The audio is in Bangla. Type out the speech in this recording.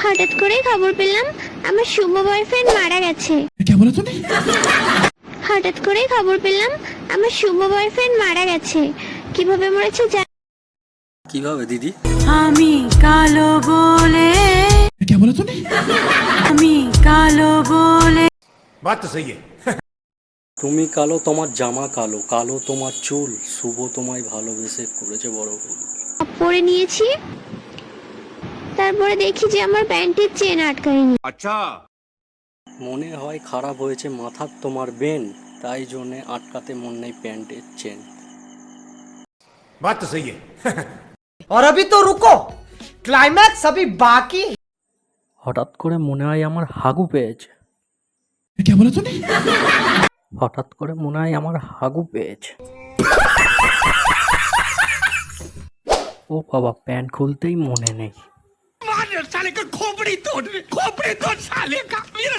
হঠাৎ করেই খবর পেলাম আমার শুভ বয়ফ্রেন্ড মারা গেছে। হঠাৎ করেই খবর পেলাম আমার শুভ বয়ফ্রেন্ড মারা গেছে। কিভাবে মরেছে কিভাবে দিদি? আমি কালো বলে আমি কালো বলে बात तो सही है। তুমি কালো, তোমার জামা কালো, কালো তোমার চুল, শুভ তোমায় ভালোবেসে করেছে বড় ভুল। পরে নিয়েছি, তারপরে দেখি যে আমার প্যান্টের চেন আটকায়নি। अच्छा মনে হয় খারাপ হয়েছে মাথার তোমার বেন, তাই জন্যে আটকাতে মন নেই প্যান্টের চেন। बात तो सही है। और अभी तो रुको, क्लाइमैक्स अभी बाकी है। হঠাৎ করে মনে হয় আমার হাগু পেয়েছে। হঠাৎ করে মনে হয় আমার হাগু পেয়েছে। ও বাবা, প্যান্ট খুলতেই মনে নেই। साले का खोपड़ी तोड़ साले का मेरा